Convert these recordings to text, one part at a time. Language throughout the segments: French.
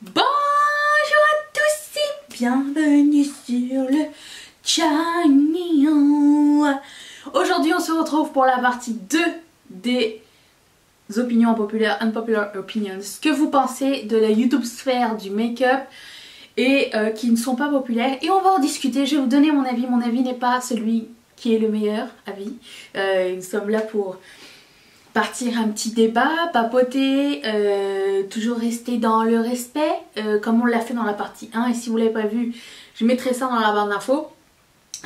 Bonjour à tous et bienvenue sur le channel. Aujourd'hui on se retrouve pour la partie 2 des opinions populaires, unpopular opinions. Que vous pensez de la YouTube sphère du make-up et qui ne sont pas populaires. Et on va en discuter, je vais vous donner mon avis. Mon avis n'est pas celui qui est le meilleur avis. Nous sommes là pour partir un petit débat, papoter, toujours rester dans le respect, comme on l'a fait dans la partie 1. Et si vous ne l'avez pas vu, je mettrai ça dans la barre d'infos.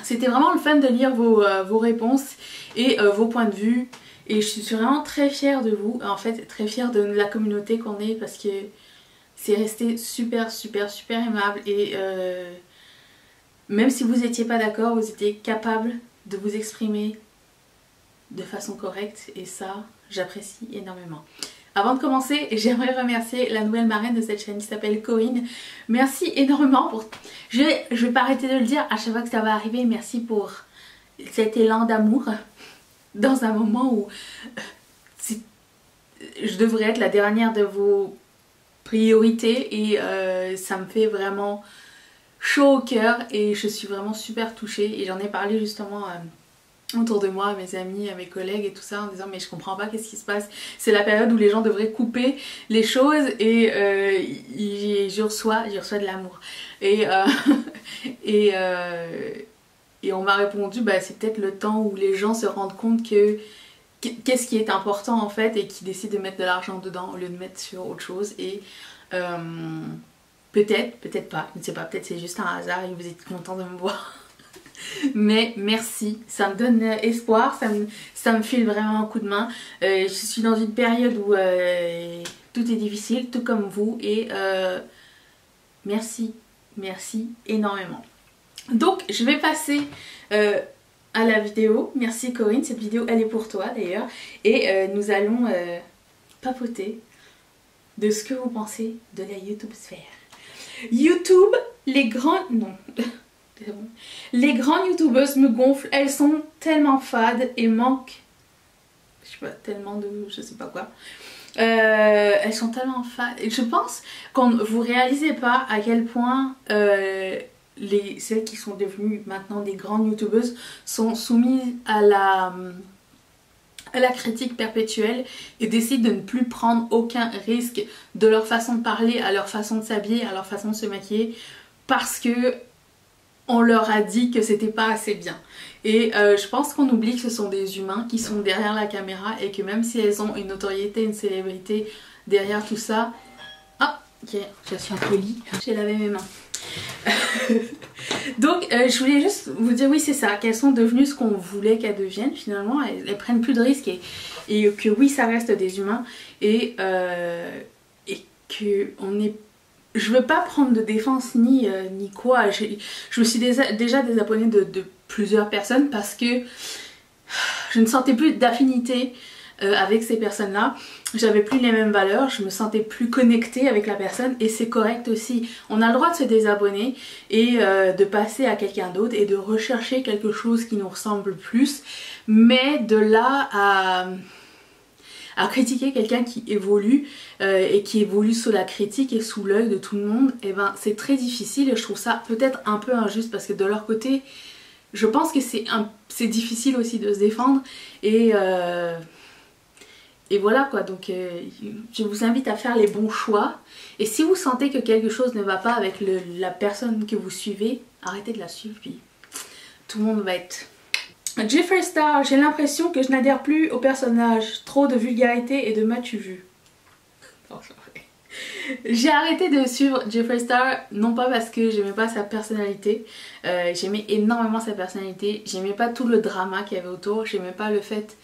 C'était vraiment le fun de lire vos réponses et vos points de vue. Et je suis vraiment très fière de vous, en fait très fière de la communauté qu'on est, parce que c'est resté super aimable. Et même si vous n'étiez pas d'accord, vous étiez capable de vous exprimer de façon correcte, et ça j'apprécie énormément. Avant de commencer, j'aimerais remercier la nouvelle marraine de cette chaîne qui s'appelle Corinne. Merci énormément pour... Je vais pas arrêter de le dire à chaque fois que ça va arriver. Merci pour cet élan d'amour dans un moment où je devrais être la dernière de vos priorités, et ça me fait vraiment chaud au cœur et je suis vraiment super touchée. Et j'en ai parlé justement autour de moi, à mes amis, à mes collègues et tout ça, en disant mais je comprends pas, qu'est-ce qui se passe, c'est la période où les gens devraient couper les choses, et je reçois de l'amour, et on m'a répondu bah c'est peut-être le temps où les gens se rendent compte que qu'est-ce qui est important en fait, et qui décident de mettre de l'argent dedans au lieu de mettre sur autre chose. Et peut-être pas, je ne sais pas, peut-être c'est juste un hasard et vous êtes content de me voir. Mais merci, ça me donne espoir, ça me file vraiment un coup de main. Je suis dans une période où tout est difficile, tout comme vous, et merci énormément. Donc je vais passer à la vidéo. Merci Corinne, cette vidéo elle est pour toi d'ailleurs, et nous allons papoter de ce que vous pensez de la YouTube sphère. YouTube, les grands... non... Les grandes youtubeuses me gonflent, elles sont tellement fades et manquent, je sais pas, tellement de, je sais pas quoi, elles sont tellement fades. Et je pense qu'on vous réalisez pas à quel point celles qui sont devenues maintenant des grandes youtubeuses sont soumises à la critique perpétuelle, et décident de ne plus prendre aucun risque de leur façon de parler, à leur façon de s'habiller, à leur façon de se maquiller, parce que on leur a dit que c'était pas assez bien. Et je pense qu'on oublie que ce sont des humains qui sont derrière la caméra, et que même si elles ont une notoriété, une célébrité derrière tout ça... Ah, ok, je suis un peu lit, j'ai lavé mes mains. Donc je voulais juste vous dire, oui c'est ça, qu'elles sont devenues ce qu'on voulait qu'elles deviennent finalement. Elles prennent plus de risques, et que oui ça reste des humains, et que on est... Je veux pas prendre de défense ni quoi. Je me suis déjà désabonnée de plusieurs personnes parce que je ne sentais plus d'affinité avec ces personnes-là. J'avais plus les mêmes valeurs, je me sentais plus connectée avec la personne, et c'est correct aussi. On a le droit de se désabonner et de passer à quelqu'un d'autre et de rechercher quelque chose qui nous ressemble plus, mais de là à critiquer quelqu'un qui évolue et qui évolue sous la critique et sous l'œil de tout le monde, et ben c'est très difficile, et je trouve ça peut-être un peu injuste, parce que de leur côté je pense que c'est difficile aussi de se défendre, et voilà quoi. Donc je vous invite à faire les bons choix, et si vous sentez que quelque chose ne va pas avec la personne que vous suivez, arrêtez de la suivre, puis tout le monde va être... Jeffree Star, j'ai l'impression que je n'adhère plus au personnage, trop de vulgarité et de m'as-tu vu. J'ai arrêté de suivre Jeffree Star, non pas parce que j'aimais pas sa personnalité, j'aimais énormément sa personnalité, j'aimais pas tout le drama qu'il y avait autour, j'aimais pas le fait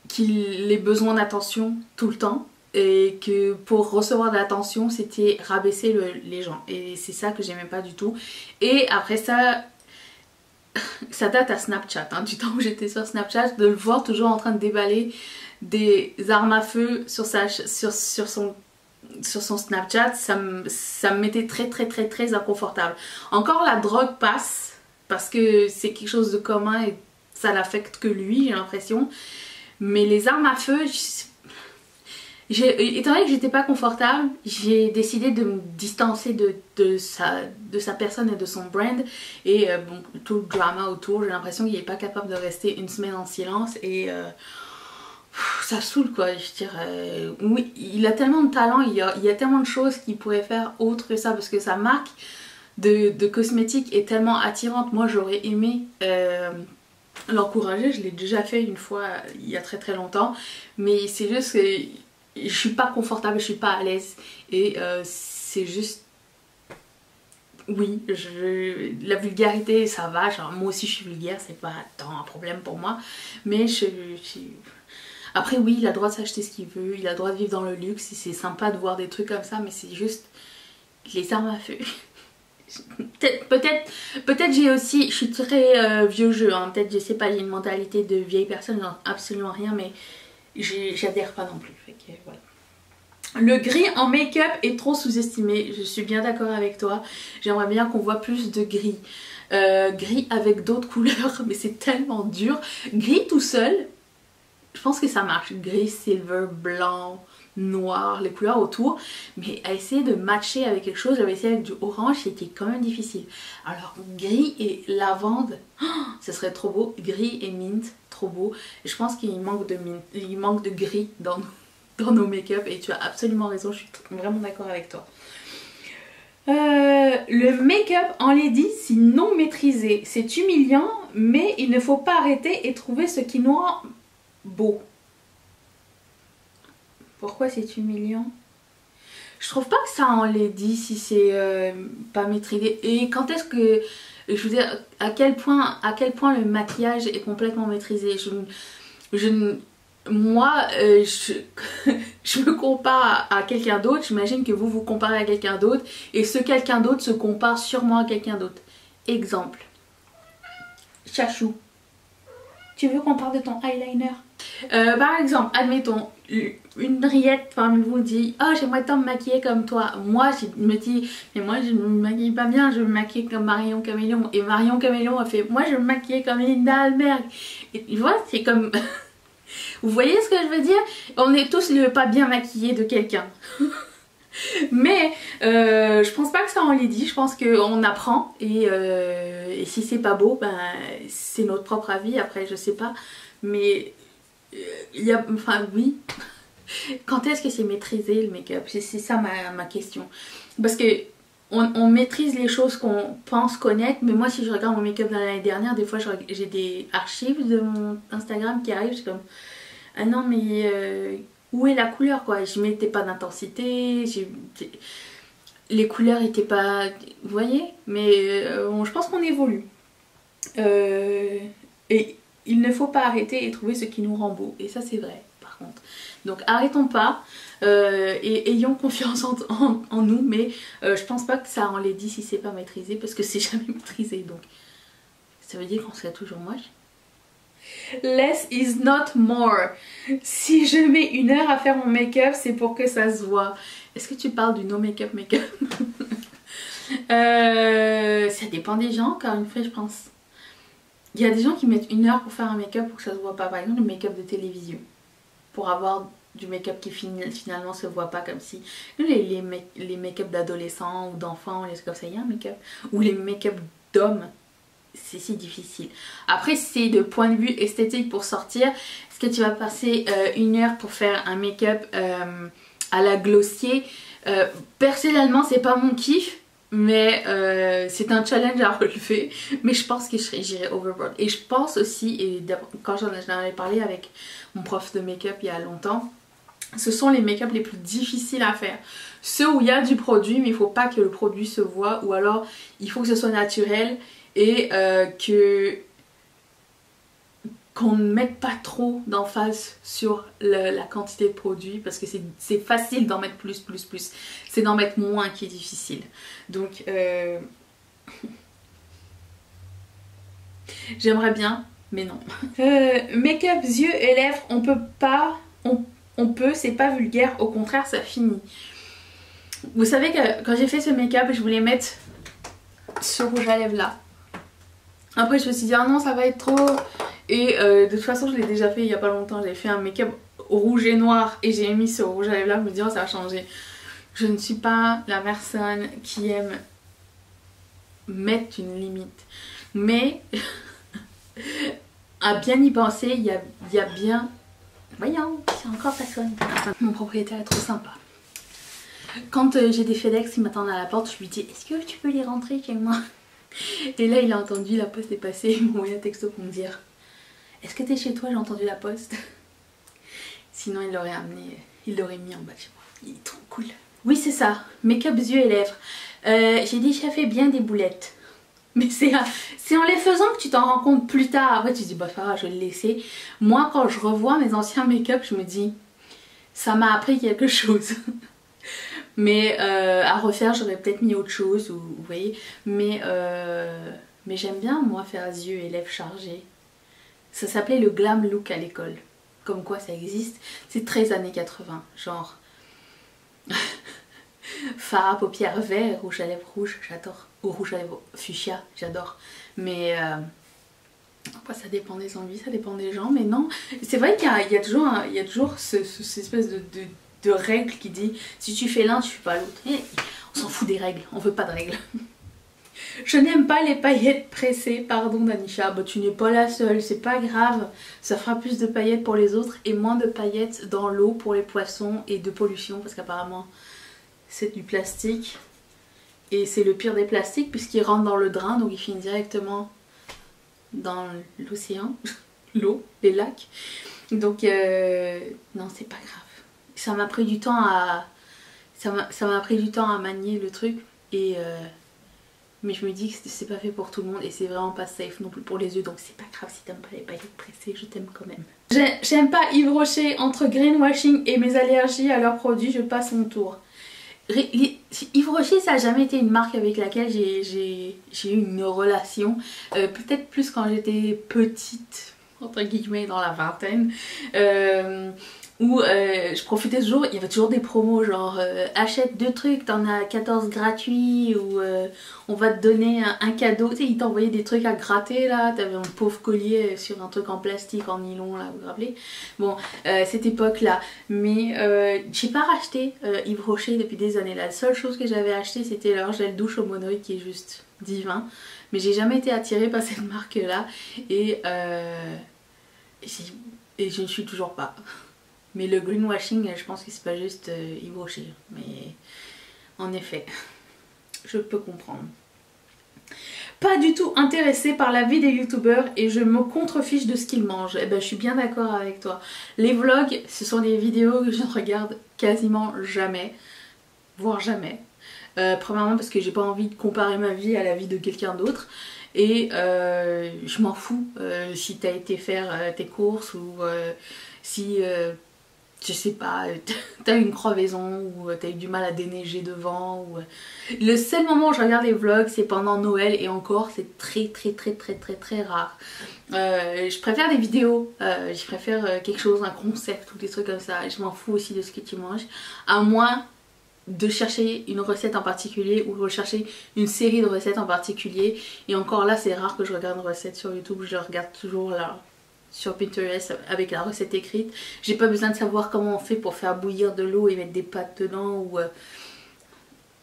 qu'il ait besoin d'attention tout le temps, et que pour recevoir de l'attention c'était rabaisser les gens, et c'est ça que j'aimais pas du tout. Et après ça date à Snapchat, hein, du temps où j'étais sur Snapchat, de le voir toujours en train de déballer des armes à feu sur son Snapchat, ça me mettait très inconfortable. Encore la drogue passe, parce que c'est quelque chose de commun et ça l'affecte que lui, j'ai l'impression, mais les armes à feu, Étant donné que j'étais pas confortable, j'ai décidé de me distancer de sa personne et de son brand. Et bon, tout le drama autour, j'ai l'impression qu'il est pas capable de rester une semaine en silence. Et ça saoule quoi, je dirais. Oui, il a tellement de talent, il y a tellement de choses qu'il pourrait faire autre que ça. Parce que sa marque de cosmétiques est tellement attirante. Moi j'aurais aimé l'encourager, je l'ai déjà fait une fois il y a très longtemps. Mais c'est juste que je suis pas confortable, je suis pas à l'aise. Et c'est juste... Oui, la vulgarité ça va, genre moi aussi je suis vulgaire, c'est pas tant un problème pour moi. Mais après oui, il a le droit de s'acheter ce qu'il veut, il a le droit de vivre dans le luxe, et c'est sympa de voir des trucs comme ça, mais c'est juste les armes à feu. Peut-être j'ai aussi, je suis très vieux jeu, hein, peut-être je sais pas, j'ai une mentalité de vieille personne, genre absolument rien, mais j'adhère pas non plus. Fait que, voilà. Le gris en make-up est trop sous-estimé, je suis bien d'accord avec toi. J'aimerais bien qu'on voit plus de gris. Gris avec d'autres couleurs, mais c'est tellement dur. Gris tout seul, je pense que ça marche. Gris, silver, blanc, noir, les couleurs autour. Mais à essayer de matcher avec quelque chose, j'avais essayé avec du orange, c'était quand même difficile. Alors gris et lavande, oh, ce serait trop beau. Gris et mint, trop beau. Et je pense qu'il manque de mint, il manque de gris dans nos make-up, et tu as absolument raison, je suis vraiment d'accord avec toi. Le make-up en lady, si non maîtrisé, c'est humiliant, mais il ne faut pas arrêter et trouver ce qui nous rend beau. Pourquoi c'est humiliant? Je trouve pas que ça en lady si c'est pas maîtrisé. Et quand est-ce que... Je veux dire, à quel point le maquillage est complètement maîtrisé. Moi, je me compare à quelqu'un d'autre, j'imagine que vous vous comparez à quelqu'un d'autre, et ce quelqu'un d'autre se compare sûrement à quelqu'un d'autre. Exemple, Chachou, tu veux qu'on parle de ton eyeliner? Par exemple, admettons, une rillette parmi vous dit « Oh, j'aimerais tant me maquiller comme toi ». Moi, je me dis « Mais moi, je me maquille pas bien, je veux me maquiller comme Marion Caméléon ». Et Marion Caméléon a fait « Moi, je veux me maquiller comme Linda Alberg ». Et tu vois, c'est comme... Vous voyez ce que je veux dire? On est tous le pas bien maquillé de quelqu'un. Mais je pense pas que ça en l'ait dit, je pense qu'on apprend, et si c'est pas beau, ben c'est notre propre avis, après je sais pas. Mais il y a... Enfin oui. Quand est-ce que c'est maîtrisé le make-up? C'est ça ma question. Parce que on maîtrise les choses qu'on pense connaître, mais moi si je regarde mon make-up de l'année dernière, des fois j'ai des archives de mon Instagram qui arrivent, c'est comme... Ah non mais où est la couleur quoi? Je mettais pas d'intensité, les couleurs étaient pas... Vous voyez? Mais je pense qu'on évolue. Et il ne faut pas arrêter et trouver ce qui nous rend beau. Et ça c'est vrai par contre. Donc arrêtons pas et ayons confiance en nous. Mais je pense pas que ça en l'ait dit si c'est pas maîtrisé, parce que c'est jamais maîtrisé. Donc ça veut dire qu'on serait toujours moche. Less is not more. Si je mets 1 heure à faire mon make-up, c'est pour que ça se voit. Est-ce que tu parles du no make-up make-up? Ça dépend des gens, encore une fois je pense. Il y a des gens qui mettent 1 heure pour faire un make-up pour que ça se voit pas. Par exemple le make-up de télévision. Pour avoir du make-up qui finalement se voit pas, comme si... Nous les make-up d'adolescents ou d'enfants, les trucs comme ça, il y a un make-up. Ou les make-up d'hommes. C'est si difficile. Après c'est de point de vue esthétique pour sortir. Est-ce que tu vas passer 1 heure pour faire un make-up à la Glossier? Personnellement c'est pas mon kiff, mais c'est un challenge à relever. Mais je pense que j'irai overboard. Et je pense aussi, et quand j'en avais parlé avec mon prof de make-up il y a longtemps, ce sont les make-up les plus difficiles à faire. Ceux où il y a du produit mais il faut pas que le produit se voit, ou alors il faut que ce soit naturel. Et qu'on ne mette pas trop d'emphase sur la quantité de produits, parce que c'est facile d'en mettre plus. C'est d'en mettre moins qui est difficile. Donc j'aimerais bien, mais non. Make-up, yeux et lèvres, on peut pas, on peut, c'est pas vulgaire, au contraire ça finit. Vous savez que quand j'ai fait ce make-up, je voulais mettre ce rouge à lèvres là. Après je me suis dit ah non ça va être trop, et de toute façon je l'ai déjà fait il y a pas longtemps, j'ai fait un make-up rouge et noir et j'ai mis ce rouge à lèvres là, je me dis oh ça va changer. Je ne suis pas la personne qui aime mettre une limite. Mais à bien y penser, il y a bien... Voyons, c'est encore personne. Mon propriétaire est trop sympa. Quand j'ai des FedEx qui m'attendent à la porte, je lui dis est-ce que tu peux les rentrer chez moi? Et là il a entendu, la poste est passée, il m'a envoyé un texto pour me dire est-ce que t'es chez toi, j'ai entendu la poste. Sinon il l'aurait amené, il l'aurait mis en bas de chez moi. Il est trop cool. Oui c'est ça, make-up yeux et lèvres. J'ai déjà fait bien des boulettes. Mais c'est en les faisant que tu t'en rends compte plus tard. Après tu te dis bah ça va, je vais le laisser. Moi quand je revois mes anciens make-up, je me dis ça m'a appris quelque chose. Mais à refaire j'aurais peut-être mis autre chose, vous voyez. Mais j'aime bien moi faire yeux et lèvres chargés. Ça s'appelait le glam look à l'école. Comme quoi ça existe. C'est très années 80. Genre fard à paupières vert, rouge à lèvres rouge, j'adore. Ou rouge à lèvres fuchsia, j'adore. Mais après ça dépend des envies, ça dépend des gens. Mais non, c'est vrai qu'il y a toujours cette espèce de règle qui dit si tu fais l'un, tu fais pas l'autre. On s'en fout des règles, on veut pas de règles. Je n'aime pas les paillettes pressées, pardon Danisha, bah, tu n'es pas la seule, c'est pas grave. Ça fera plus de paillettes pour les autres et moins de paillettes dans l'eau pour les poissons et de pollution parce qu'apparemment c'est du plastique. Et c'est le pire des plastiques puisqu'il rentre dans le drain, donc il finit directement dans l'océan, l'eau, les lacs. Donc non c'est pas grave. Ça m'a pris du temps à... Ça m'a pris du temps à manier le truc et... mais je me dis que c'est pas fait pour tout le monde et c'est vraiment pas safe non plus pour les yeux, donc c'est pas grave si t'aimes pas les paillettes pressées, je t'aime quand même. J'aime pas Yves Rocher, entre greenwashing et mes allergies à leurs produits, je passe mon tour. Yves Rocher ça a jamais été une marque avec laquelle j'ai eu une relation, peut-être plus quand j'étais petite, entre guillemets dans la vingtaine. Où je profitais toujours, il y avait toujours des promos genre achète 2 trucs, t'en as 14 gratuits ou on va te donner un cadeau. Tu sais, ils t'envoyaient des trucs à gratter là, t'avais un pauvre collier sur un truc en plastique, en nylon là, vous vous rappelez? Bon, cette époque là, mais j'ai pas racheté Yves Rocher depuis des années. La seule chose que j'avais acheté c'était leur gel douche au monoï qui est juste divin. Mais j'ai jamais été attirée par cette marque là et je ne suis toujours pas. Mais le greenwashing, je pense que c'est pas juste Yves Rocher. Mais en effet, je peux comprendre. Pas du tout intéressée par la vie des youtubeurs et je me contrefiche de ce qu'ils mangent. Et ben je suis bien d'accord avec toi. Les vlogs, ce sont des vidéos que je ne regarde quasiment jamais. Voire jamais. Premièrement parce que j'ai pas envie de comparer ma vie à la vie de quelqu'un d'autre. Et je m'en fous si t'as été faire tes courses ou si... je sais pas, t'as eu une crevaison ou t'as eu du mal à déneiger devant ou... Le seul moment où je regarde les vlogs c'est pendant Noël et encore c'est très rare. Je préfère des vidéos, je préfère quelque chose, un concept ou des trucs comme ça. Je m'en fous aussi de ce que tu manges, à moins de chercher une recette en particulier ou de chercher une série de recettes en particulier. Et encore là c'est rare que je regarde une recette sur YouTube, je regarde toujours là sur Pinterest avec la recette écrite. J'ai pas besoin de savoir comment on fait pour faire bouillir de l'eau et mettre des pâtes dedans ou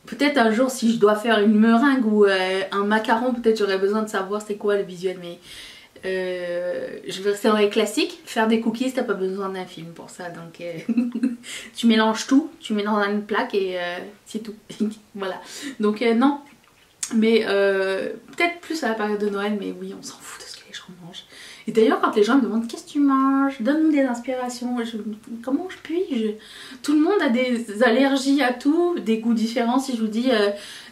peut-être un jour si je dois faire une meringue ou un macaron, peut-être j'aurais besoin de savoir c'est quoi le visuel, mais je vais rester dans les classiques. Faire des cookies t'as pas besoin d'un film pour ça, donc tu mélanges tout, tu mets dans une plaque et c'est tout. Voilà, donc non, mais peut-être plus à la période de Noël, mais oui on s'en fout de ce que les gens mangent. Et d'ailleurs quand les gens me demandent qu'est-ce que tu manges, donne-nous des inspirations, comment je puis-je? Tout le monde a des allergies à tout, des goûts différents. Si je vous dis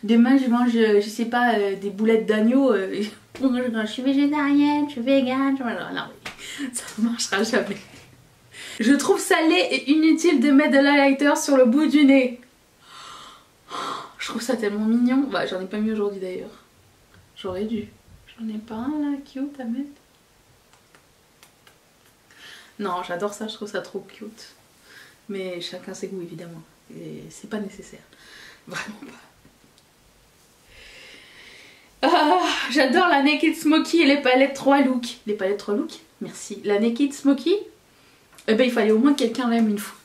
demain je mange, je sais pas, des boulettes d'agneau, je suis végétarienne, je suis végane, voilà. Non mais ça ne marchera jamais. Je trouve salé et inutile de mettre de l'highlighter sur le bout du nez. Je trouve ça tellement mignon. Bah j'en ai pas mis aujourd'hui d'ailleurs. J'aurais dû. J'en ai pas un là cute à mettre. Non, j'adore ça, je trouve ça trop cute. Mais chacun ses goûts évidemment. Et c'est pas nécessaire. Vraiment pas. Ah, j'adore la Naked Smoky et les palettes 3 look. Les palettes 3 look, merci. La Naked Smoky, Eh ben il fallait au moins que quelqu'un l'aime une fois.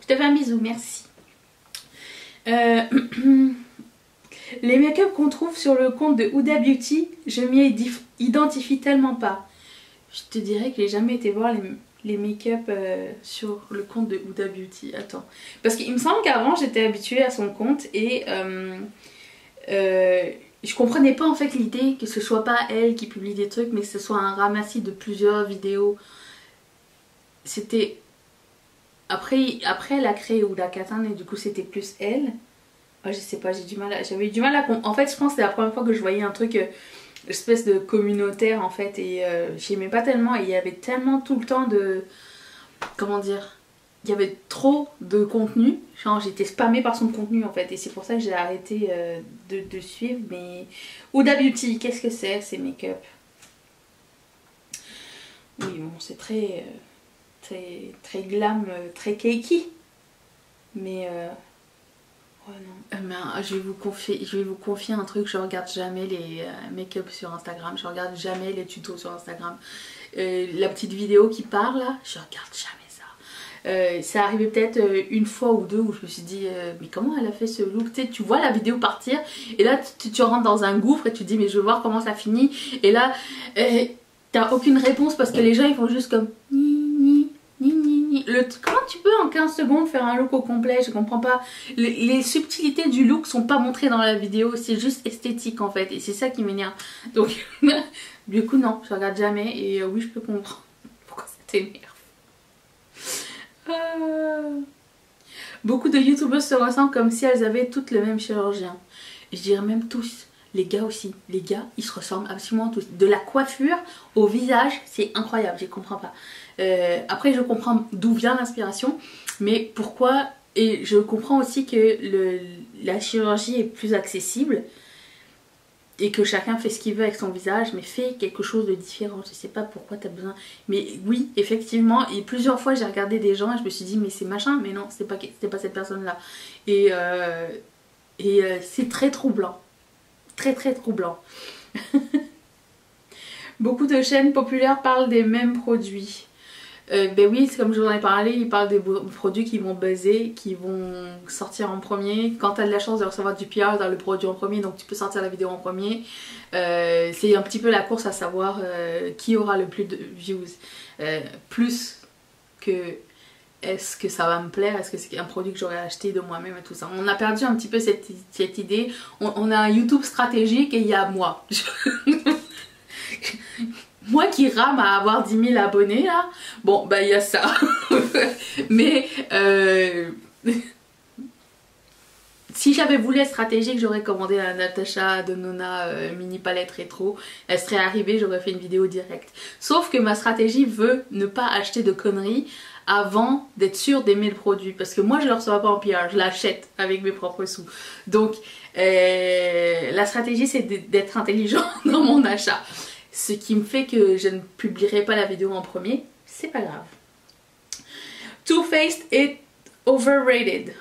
Je te fais un bisou, merci. Les make-up qu'on trouve sur le compte de Huda Beauty, je m'y identifie tellement pas. Je te dirais que j'ai jamais été voir les make-up sur le compte de Huda Beauty. Attends. Parce qu'il me semble qu'avant j'étais habituée à son compte et je comprenais pas en fait l'idée que ce soit pas elle qui publie des trucs mais que ce soit un ramassis de plusieurs vidéos. C'était... Après elle a créé Huda Kattan et du coup c'était plus elle. Oh, je sais pas, j'avais du mal à... En fait je pense que c'est la première fois que je voyais un truc... espèce de communautaire en fait et j'aimais pas tellement et il y avait tellement tout le temps de... Comment dire, il y avait trop de contenu, genre j'étais spammée par son contenu en fait et c'est pour ça que j'ai arrêté de suivre. Mais Huda Beauty, qu'est-ce que c'est ces make-up? Oui bon c'est très glam, très cakey mais ouais, non. Mais, je vais vous confier un truc, je regarde jamais les make-up sur Instagram, je regarde jamais les tutos sur Instagram. La petite vidéo qui parle là, je regarde jamais ça. C'est arrivé peut-être une fois ou deux où je me suis dit mais comment elle a fait ce look, tu vois la vidéo partir et là tu rentres dans un gouffre et tu te dis mais je veux voir comment ça finit et là t'as aucune réponse parce que les gens ils font juste comme comment tu peux en 15 secondes faire un look au complet? Je comprends pas. Les subtilités du look sont pas montrées dans la vidéo, c'est juste esthétique en fait et c'est ça qui m'énerve. Donc du coup non, je regarde jamais et oui je peux comprendre pourquoi ça t'énerve. Beaucoup de youtubeuses se ressentent comme si elles avaient toutes le même chirurgien. Je dirais même tous. Les gars aussi. Les gars, ils se ressemblent absolument tous. De la coiffure au visage, c'est incroyable, je comprends pas. Après, je comprends d'où vient l'inspiration, mais pourquoi... Et je comprends aussi que la chirurgie est plus accessible et que chacun fait ce qu'il veut avec son visage, mais fait quelque chose de différent. Je sais pas pourquoi t'as besoin... Mais oui, effectivement, et plusieurs fois j'ai regardé des gens et je me suis dit mais c'est machin, mais non, c'était pas cette personne-là. Et c'est très troublant. Très troublant. Beaucoup de chaînes populaires parlent des mêmes produits. Ben oui, c'est comme je vous en ai parlé, ils parlent des produits qui vont buzzer, qui vont sortir en premier. Quand tu as de la chance de recevoir du PR dans le produit en premier, donc tu peux sortir la vidéo en premier. C'est un petit peu la course à savoir qui aura le plus de views. Plus que est-ce que ça va me plaire, est-ce que c'est un produit que j'aurais acheté de moi-même et tout ça. On a perdu un petit peu cette idée. On a un YouTube stratégique et il y a moi. Moi qui rame à avoir 10 000 abonnés là, bon bah il y a ça. Mais si j'avais voulu être stratégique, j'aurais commandé la Natasha Denona mini palette rétro. Elle serait arrivée, j'aurais fait une vidéo directe. Sauf que ma stratégie veut ne pas acheter de conneries avant d'être sûre d'aimer le produit. Parce que moi je ne le reçois pas en PR, je l'achète avec mes propres sous. Donc la stratégie c'est d'être intelligent dans mon achat. Ce qui me fait que je ne publierai pas la vidéo en premier, c'est pas grave. Too Faced est overrated.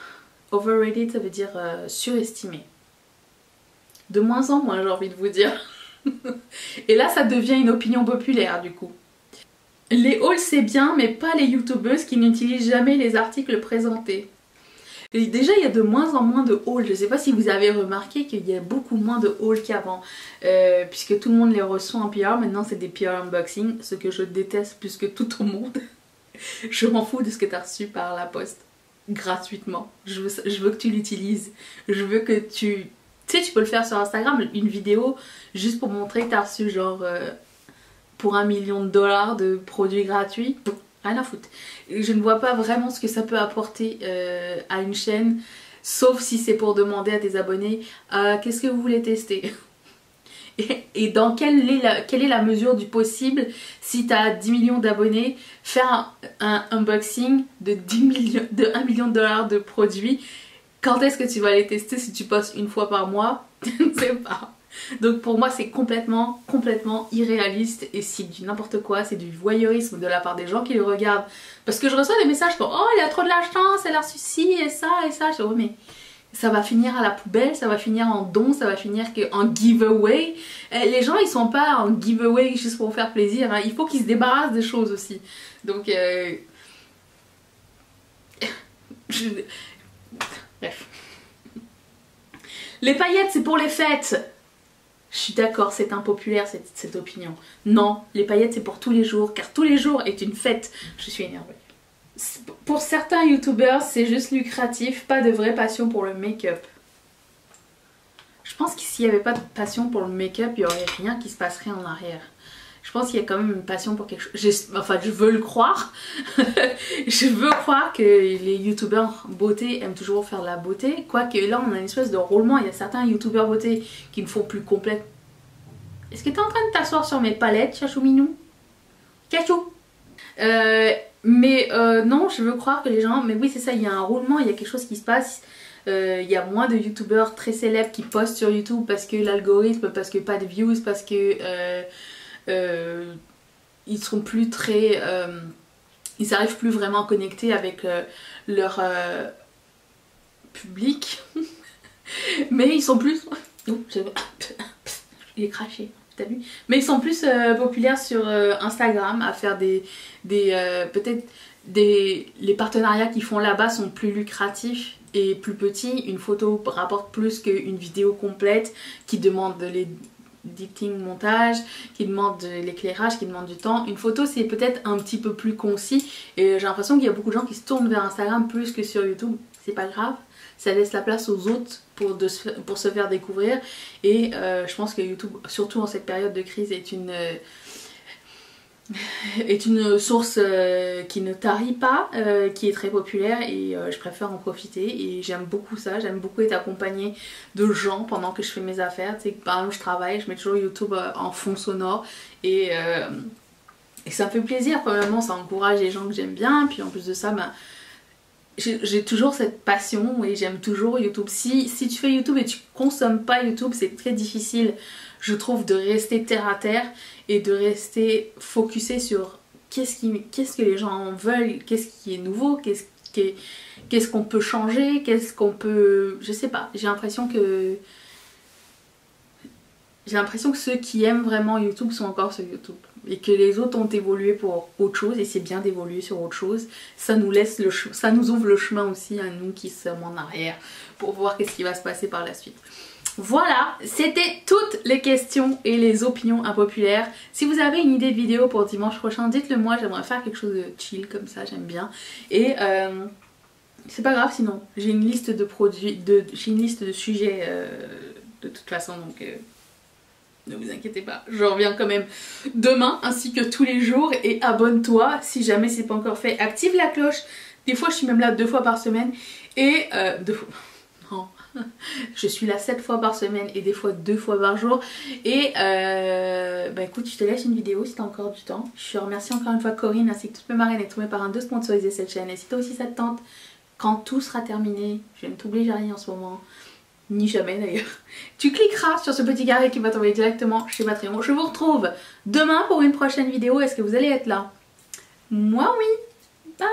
Overrated ça veut dire surestimé. De moins en moins j'ai envie de vous dire. Et là ça devient une opinion populaire du coup. Les hauls c'est bien mais pas les youtubeuses qui n'utilisent jamais les articles présentés. Et déjà il y a de moins en moins de hauls, je sais pas si vous avez remarqué qu'il y a beaucoup moins de hauls qu'avant puisque tout le monde les reçoit en PR, maintenant c'est des PR unboxing, ce que je déteste plus que tout au monde. Je m'en fous de ce que tu as reçu par la poste, gratuitement, je veux que tu l'utilises, je veux que tu... Tu sais tu peux le faire sur Instagram, une vidéo juste pour montrer que tu as reçu genre pour $1 million de produits gratuits. Rien à foutre. Je ne vois pas vraiment ce que ça peut apporter à une chaîne, sauf si c'est pour demander à tes abonnés qu'est-ce que vous voulez tester et dans quelle est la mesure du possible si tu as 10 millions d'abonnés, faire un unboxing de 1 million de produits. Quand est-ce que tu vas les tester si tu postes une fois par mois? Je ne sais pas. Donc pour moi c'est complètement irréaliste et c'est du n'importe quoi, c'est du voyeurisme de la part des gens qui le regardent. Parce que je reçois des messages comme oh il a trop de la chance, elle a reçu ci et ça et ça. Je dis oh mais ça va finir à la poubelle, ça va finir en don, ça va finir en giveaway. Les gens ils sont pas en giveaway juste pour faire plaisir, hein. Il faut qu'ils se débarrassent des choses aussi. Donc bref. Les paillettes c'est pour les fêtes. Je suis d'accord, c'est impopulaire cette opinion. Non, les paillettes c'est pour tous les jours, car tous les jours est une fête. Je suis énervée. Pour certains youtubeurs, c'est juste lucratif, pas de vraie passion pour le make-up. Je pense que s'il n'y avait pas de passion pour le make-up, il n'y aurait rien qui se passerait en arrière. Je pense qu'il y a quand même une passion pour quelque chose. Enfin, je veux le croire. Je veux croire que les youtubeurs beauté aiment toujours faire de la beauté. Quoique là, on a une espèce de roulement. Il y a certains youtubeurs beauté qui me font plus complète. Est-ce que tu es en train de t'asseoir sur mes palettes, Chachou Minou? Chachou non, je veux croire que les gens... Mais oui, c'est ça, il y a un roulement, il y a quelque chose qui se passe. Il y a moins de youtubeurs très célèbres qui postent sur YouTube parce que l'algorithme, parce que pas de views, parce que... ils sont plus très... ils arrivent plus vraiment à connecter avec leur public. Mais ils sont plus... Oh, il est craché. Mais ils sont plus populaires sur Instagram à faire peut-être les partenariats qu'ils font là-bas sont plus lucratifs et plus petits. Une photo rapporte plus qu'une vidéo complète qui demande de l'editing, montage, qui demande de l'éclairage, qui demande du temps. Une photo c'est peut-être un petit peu plus concis et j'ai l'impression qu'il y a beaucoup de gens qui se tournent vers Instagram plus que sur YouTube. C'est pas grave. Ça laisse la place aux autres pour se faire découvrir et je pense que YouTube, surtout en cette période de crise, est une source qui ne tarit pas, qui est très populaire et je préfère en profiter et j'aime beaucoup ça, j'aime beaucoup être accompagnée de gens pendant que je fais mes affaires. Tu sais, par exemple je travaille, je mets toujours YouTube en fond sonore et ça me fait plaisir, premièrement ça encourage les gens que j'aime bien, puis en plus de ça j'ai toujours cette passion et j'aime toujours YouTube. Si tu fais YouTube et tu consommes pas YouTube, c'est très difficile, je trouve, de rester terre à terre et de rester focusé sur qu'est-ce que les gens veulent, qu'est-ce qui est nouveau, qu'est-ce qu'on peut changer, qu'est-ce qu'on peut... Je sais pas, j'ai l'impression que ceux qui aiment vraiment YouTube sont encore sur YouTube et que les autres ont évolué pour autre chose et c'est bien d'évoluer sur autre chose. Ça nous ouvre le chemin aussi à nous qui sommes en arrière pour voir qu'est-ce qui va se passer par la suite. Voilà, c'était toutes les questions et les opinions impopulaires. Si vous avez une idée de vidéo pour dimanche prochain, dites-le moi, j'aimerais faire quelque chose de chill comme ça, j'aime bien. Et c'est pas grave sinon, j'ai une liste de produits, j'ai une liste de sujets de toute façon donc... ne vous inquiétez pas, je reviens quand même demain ainsi que tous les jours et abonne-toi si jamais c'est pas encore fait. Active la cloche, des fois je suis même là 2 fois par semaine et... non, je suis là 7 fois par semaine et des fois 2 fois par jour. Et bah écoute, je te laisse une vidéo si t'as encore du temps. Je remercie encore une fois Corinne ainsi que toutes mes marraines et tous mes parrains de sponsoriser cette chaîne. Et si toi aussi ça te tente, quand tout sera terminé, je ne t'oblige à rien en ce moment, ni jamais d'ailleurs, tu cliqueras sur ce petit carré qui va t'envoyer directement chez Patreon. Je vous retrouve demain pour une prochaine vidéo. Est-ce que vous allez être là? Moi oui. Bye.